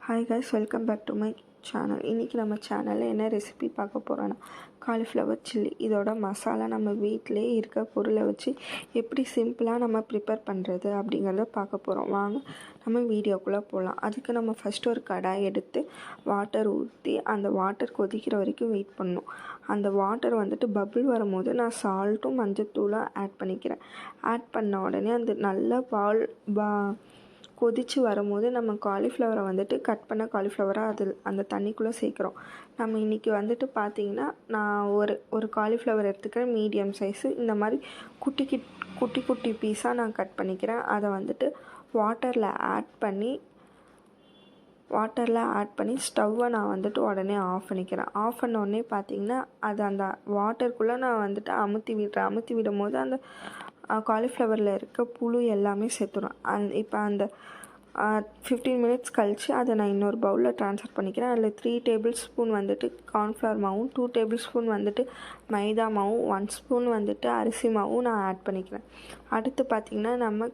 Hi guys, welcome back to my channel. இன்றைக்கி நம்ம சேனலில் என்ன ரெசிபி பார்க்க போகிறோன்னா காலிஃப்ளவர் சில்லி. இதோட மசாலா நம்ம வீட்டிலே இருக்க பொருளை வச்சு எப்படி சிம்பிளாக நம்ம ப்ரிப்பேர் பண்ணுறது அப்படிங்கிறத பார்க்க போகிறோம். வாங்க நம்ம வீடியோக்குள்ளே போகலாம். அதுக்கு நம்ம ஃபஸ்ட்டு ஒரு கடாய் எடுத்து வாட்டர் ஊற்றி அந்த வாட்டர் கொதிக்கிற வரைக்கும் வெயிட் பண்ணணும். அந்த வாட்டர் பபிள் வரும்போது நான் சால்ட்டும் மஞ்சத்தூளும் ஆட் பண்ணிக்கிறேன். ஆட் பண்ண உடனே அந்த நல்ல கொதித்து வரும்போது நம்ம காலிஃப்ளவரை கட் பண்ண காலிஃப்ளவராக அந்த தண்ணிக்குள்ளே சேர்க்குறோம். நம்ம இன்றைக்கி பார்த்திங்கன்னா நான் ஒரு காலிஃப்ளவர் எடுத்துக்கிறேன், மீடியம் சைஸு. இந்த மாதிரி குட்டி குட்டி பீஸாக நான் கட் பண்ணிக்கிறேன். அதை வாட்டரில் ஆட் பண்ணி ஸ்டவ்வை நான் உடனே ஆஃப் பண்ணிக்கிறேன். ஆஃப் பண்ண உடனே பார்த்திங்கன்னா அது அந்த வாட்டருக்குள்ளே நான் அமுத்தி விடும் போது அந்த காலிஃப்ளவரில் இருக்க புழு எல்லாமே செத்துடும். இப்போ அந்த 15 மினிட்ஸ் கழித்து அதை நான் இன்னொரு பவுலில் ட்ரான்ஸ்ஃபர் பண்ணிக்கிறேன். அதில் 3 டேபிள் ஸ்பூன் கார்ன்ஃப்ளவர் மாவும், 2 டேபிள் ஸ்பூன் மைதா மாவும், 1 ஸ்பூன் அரிசி மாவும் நான் ஆட் பண்ணிக்கிறேன். அடுத்து பார்த்திங்கன்னா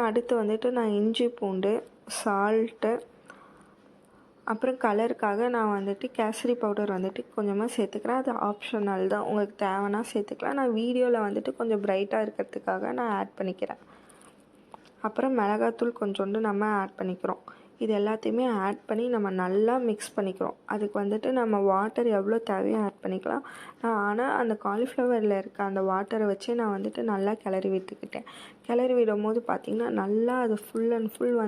அடுத்து நான் இஞ்சி பூண்டு, சால்ட்டு, அப்புறம் கலருக்காக நான் கேசரி பவுடர் கொஞ்சமாக சேர்த்துக்கிறேன். அது ஆப்ஷனல் தான், உங்களுக்கு தேவைன்னா சேர்த்துக்கலாம். நான் வீடியோவில் கொஞ்சம் பிரைட்டாக இருக்கிறதுக்காக நான் ஆட் பண்ணிக்கிறேன். அப்புறம் மிளகாத்தூள் கொஞ்சோண்டு நம்ம ஆட் பண்ணிக்கிறோம். இது எல்லாத்தையுமே ஆட் பண்ணி நம்ம நல்லா மிக்ஸ் பண்ணிக்கிறோம். அதுக்கு நம்ம வாட்டர் எவ்வளோ தேவையோ ஆட் பண்ணிக்கலாம். ஆனால் அந்த காலிஃப்ளவரில் இருக்க அந்த வாட்டரை வச்சு நான் நல்லா கிளறி விட்டுக்கிட்டேன். கிளறி விடும் போது பார்த்திங்கன்னா நல்லா அது ஃபுல் அண்ட் ஃபுல்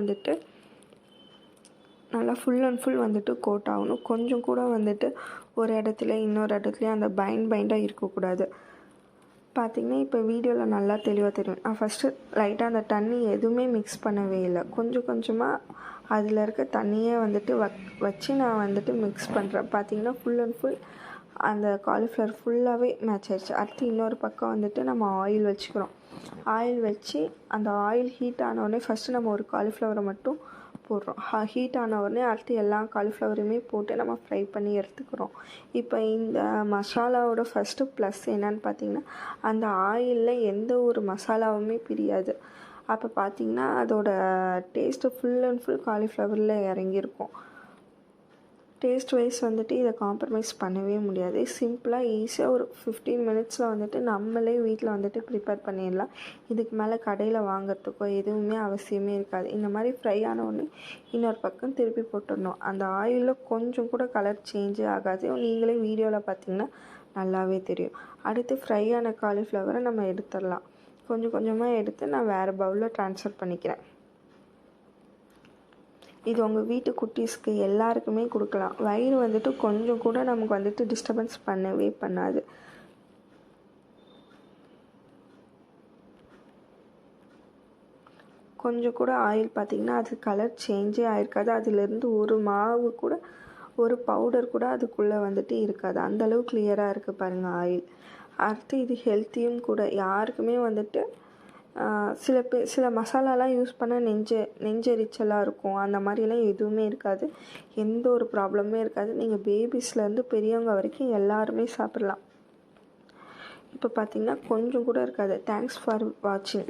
கோட் ஆகணும். கொஞ்சம் கூட ஒரு இடத்துல இன்னொரு இடத்துலையும் அந்த பைண்டாக இருக்கக்கூடாது. பார்த்திங்கன்னா இப்போ வீடியோவில் நல்லா தெளிவாக தெரியும். நான் ஃபஸ்ட்டு லைட்டாக அந்த தண்ணி எதுவுமே மிக்ஸ் பண்ணவே இல்லை. கொஞ்சமாக அதில் இருக்க தண்ணியே வச்சு நான் மிக்ஸ் பண்ணுறேன். பார்த்திங்கன்னா ஃபுல் அண்ட் ஃபுல் அந்த காலிஃப்ளவர் ஃபுல்லாகவே மேட்ச் ஆயிடுச்சு. அடுத்து இன்னொரு பக்கம் நம்ம ஆயில் வச்சுக்கிறோம். ஆயில் வச்சு அந்த ஆயில் ஹீட் ஆனவுடனே ஃபஸ்ட்டு நம்ம ஒரு காலிஃப்ளவரை மட்டும் போடுறோம். ஹீட் ஆன உடனே அடுத்து எல்லா காலிஃப்ளவரையுமே போட்டு நம்ம ஃப்ரை பண்ணி எடுத்துக்கிறோம். இப்போ இந்த மசாலாவோட ஃபஸ்ட்டு ப்ளஸ் என்னன்னு பார்த்திங்கன்னா அந்த ஆயிலில் எந்த ஒரு மசாலாவுமே பிரியாது. அப்போ பார்த்திங்கன்னா அதோட டேஸ்ட்டு ஃபுல் அண்ட் ஃபுல் காலிஃப்ளவரில் இறங்கியிருக்கும். டேஸ்ட் வைஸ் இதை காம்ப்ரமைஸ் பண்ணவே முடியாது. சிம்பிளாக ஈஸியாக ஒரு 15 மினிட்ஸில் நம்மளே வீட்டில் ப்ரிப்பேர் பண்ணிடலாம். இதுக்கு மேலே கடையில் வாங்கிறதுக்கோ எதுவுமே அவசியமே இருக்காது. இந்த மாதிரி ஃப்ரை ஆன உடனே இன்னொரு பக்கம் திருப்பி போட்டுடணும். அந்த ஆயிலில் கொஞ்சம் கூட கலர் சேஞ்சே ஆகாது. நீங்களே வீடியோவில் பார்த்திங்கன்னா நல்லாவே தெரியும். அடுத்து ஃப்ரை ஆன காலிஃப்ளவரை நம்ம எடுத்துடலாம். கொஞ்சமாக எடுத்து நான் வேறு பவுலில் ட்ரான்ஸ்ஃபர் பண்ணிக்கிறேன். இது உங்கள் வீட்டு குட்டீஸ்க்கு எல்லாருக்குமே கொடுக்கலாம். வயிறு கொஞ்சம் கூட நமக்கு டிஸ்டர்பன்ஸ் பண்ணவே பண்ணாது. கொஞ்சம் கூட ஆயில் பார்த்திங்கன்னா அது கலர் சேஞ்சே ஆகிருக்காது. அதிலேருந்து ஒரு மாவு கூட ஒரு பவுடர் கூட அதுக்குள்ளே இருக்காது. அந்தளவு கிளியராக இருக்குது பாருங்கள் ஆயில். அடுத்து இது ஹெல்த்தியும் கூட. யாருக்குமே சில மசாலாலாம் யூஸ் பண்ணால் நெஞ்செரிச்சலாக இருக்கும். அந்த மாதிரிலாம் எதுவுமே இருக்காது. எந்த ஒரு ப்ராப்ளமே இருக்காது. நீங்கள் பேபிஸ்லேருந்து பெரியவங்க வரைக்கும் எல்லாருமே சாப்பிட்லாம். இப்போ பார்த்திங்கன்னா கொஞ்சம் கூட இருக்காது. தேங்க்ஸ் ஃபார் வாட்சிங்.